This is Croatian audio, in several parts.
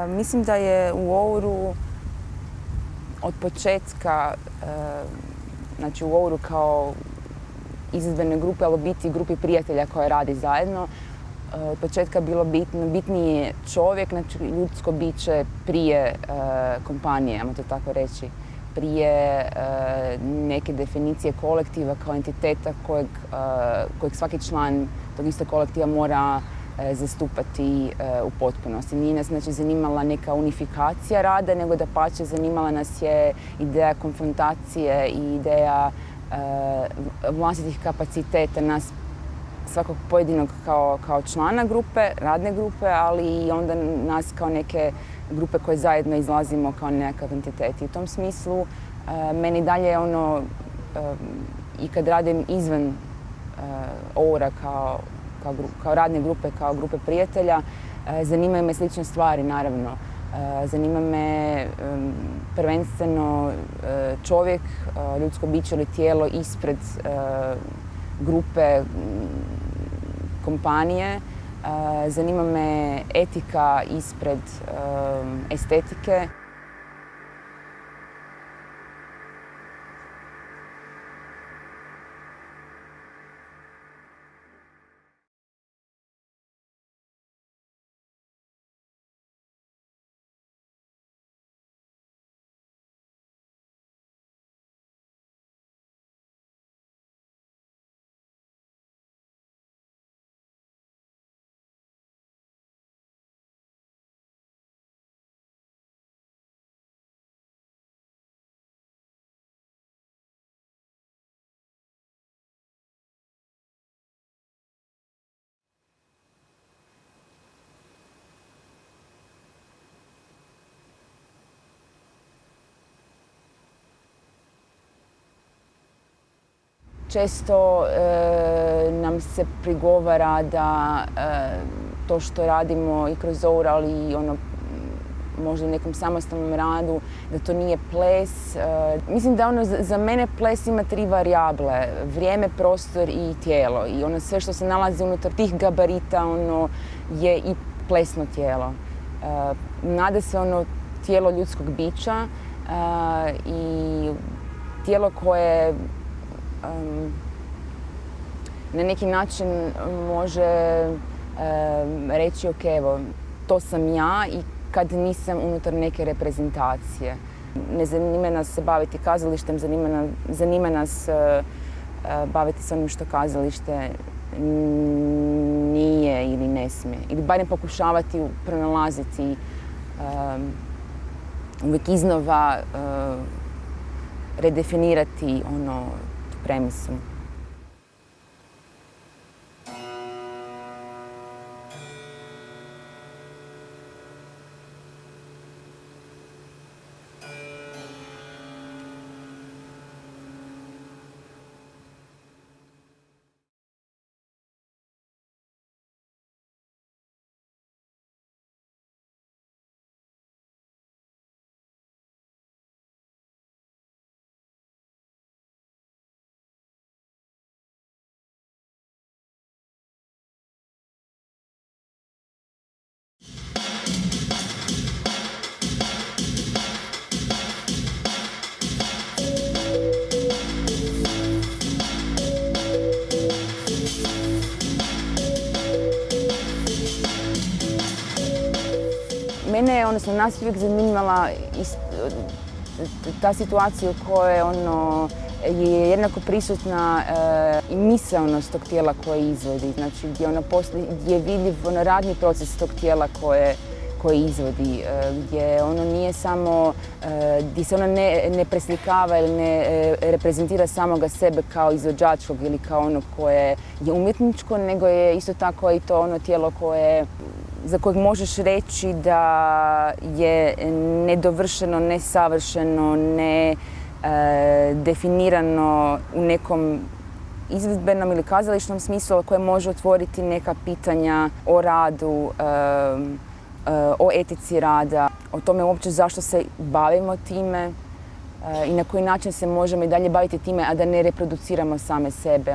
Mislim da je u Ouru od početka, znači u Ouru kao izvedbene grupe, ali u biti grupi prijatelja koja radi zajedno, od početka bilo bitniji je čovjek, znači ljudsko biće prije kompanije, ajmo to tako reći, prije neke definicije kolektiva kao entiteta kojeg svaki član tog istog kolektiva mora zastupati u potpunosti. Nije nas znači zanimala neka unifikacija rada, nego dapače zanimala nas je ideja konfrontacije i ideja vlastitih kapaciteta nas svakog pojedinog kao člana grupe, radne grupe, ali i onda nas kao neke grupe koje zajedno izlazimo kao nekakav entitet. I u tom smislu meni dalje i kad radim izvan Oura kao radne grupe, kao grupe prijatelja, zanimaju me slične stvari, naravno. Zanima me prvenstveno čovjek, ljudsko biće ili tijelo ispred grupe, kompanije. Zanima me etika ispred estetike. Često nam se prigovara da to što radimo i kroz Our, ali i možda u nekom samostalnom radu, da to nije ples. Mislim da za mene ples ima 3 varijable. Vrijeme, prostor i tijelo. I sve što se nalazi unutar tih gabarita je i plesno tijelo. Nada se tijelo ljudskog bića i tijelo koje na neki način može reći ok, evo, to sam ja i kad nisam unutar neke reprezentacije. Ne zanima nas se baviti kazalištem, zanima nas baviti se onim što kazalište nije ili ne smije. Ili barem pokušavati pronalaziti uvijek iznova redefinirati tu premisu. Mene je, odnosno nas uvijek zanimala ta situacija u kojoj je jednako prisutna i misaonost tog tijela koje izvodi. Znači gdje je vidljiv radni proces tog tijela koje izvodi, gdje nije samo, gdje se ne preslikava ili ne reprezentira samoga sebe kao izvođačkog ili kao koje je umjetničko, nego je isto tako i to tijelo za kojeg možeš reći da je nedovršeno, nesavršeno, ne definirano u nekom izvedbenom ili kazališnom smislu koje može otvoriti neka pitanja o radu, o etici rada, o tome uopće zašto se bavimo time i na koji način se možemo i dalje baviti time, a da ne reproduciramo same sebe.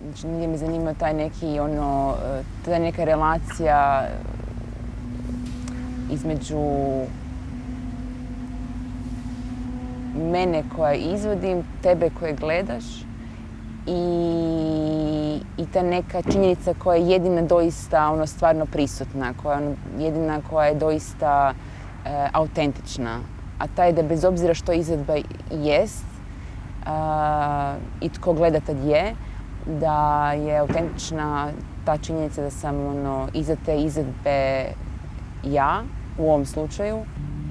Znači, nije me zanimao ta neka relacija između mene koja izvodim, tebe koje gledaš i ta neka činjenica koja je jedina doista stvarno prisutna, jedina koja je doista autentična. A ta je da bez obzira što izvedba jest i tko gledatelj je, da je autentična ta činjenica da sam iza te izvedbe ja, u ovom slučaju.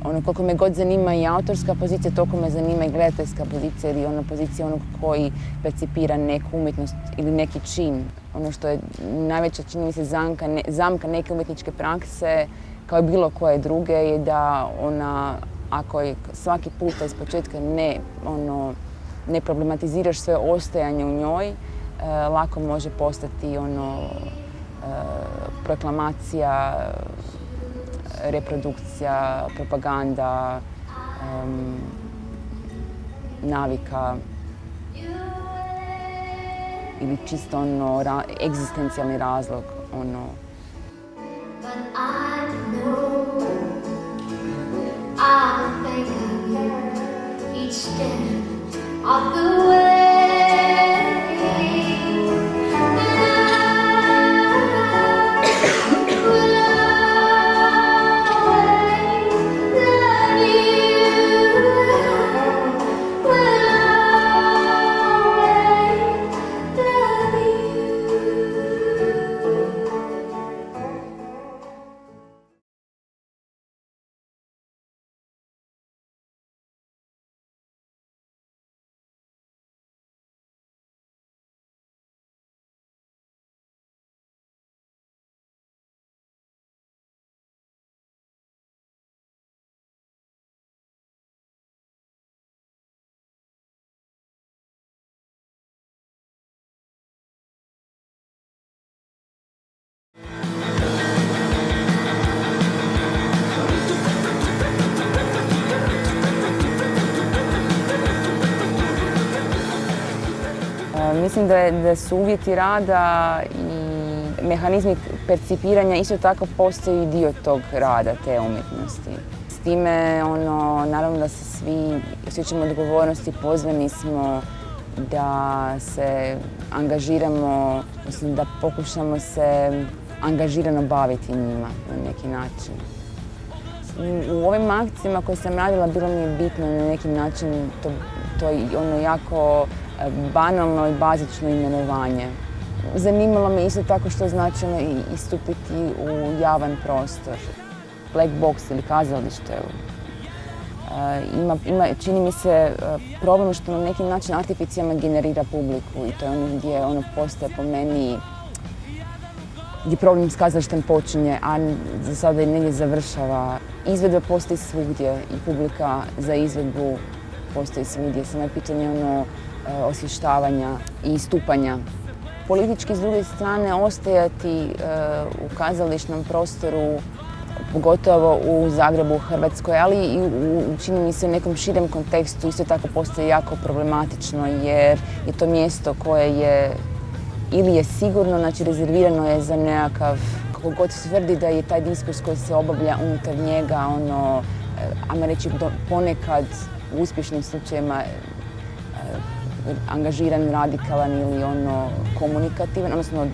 Koliko me god zanima i autorska pozicija, toliko me zanima i gledateljska pozicija ili pozicija onog koji percipira neku umjetnost ili neki čin. Ono što je najveća, čini mi se, zamka neke umjetničke prakse, kao i bilo koje druge, je da ona, ako je svaki puta iz početka ne problematiziraš sve ostajanje u njoj, lako može postati proklamacija, reprodukcija, propaganda, navika ili čisto egzistencijalni razlog. Mislim da su uvjeti rada i mehanizmi percipiranja isto tako postaju dio tog rada, te umjetnosti. S time, naravno da se svi osjećamo odgovornosti, pozvani smo da se angažiramo, mislim da pokušamo se angažirano baviti njima na neki način. U ovim akcijama koje sam radila bilo mi je bitno na neki način to jako banalno i bazično imenovanje. Zanimalo me isto tako što je značilo istupiti u javan prostor. Black box ili kazalište. Ima, čini mi se, problem što na neki način artificijalno generira publiku i to je gdje postaje po meni, gdje problem s kazalištem počinje, a za sada i negdje završava. Izvedba postoji svugdje i publika za izvedbu postoji svugdje. Samo je pitanje osvještavanja i istupanja. Politički, s druge strane, ostajati u kazališnom prostoru, pogotovo u Zagrebu, u Hrvatskoj, ali i čini mi se u nekom širem kontekstu isto tako postaje jako problematično jer je to mjesto koje je ili je sigurno, znači rezervirano je za nekakav, kako god tvrdi da je taj diskurs koji se obavlja unutar njega, ajmo reći ponekad u uspješnim slučajevima angažiran, radikalan ili komunikativan, odnosno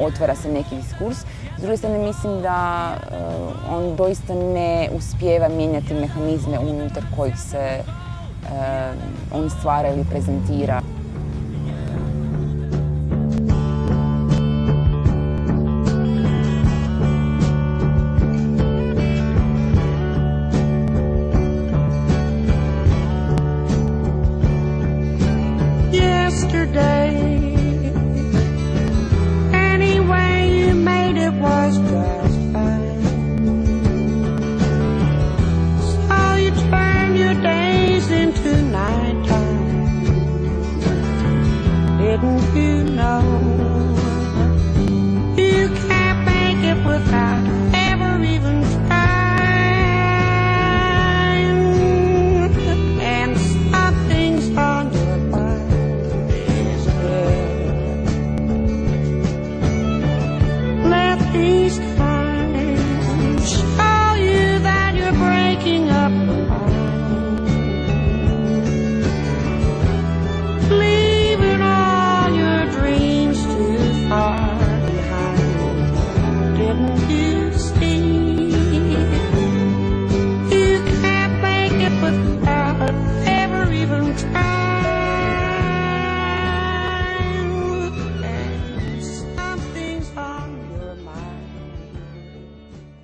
otvara se neki diskurs. S druge strane mislim da on doista ne uspijeva mijenjati mehanizme unutar kojih se on stvara ili prezentira.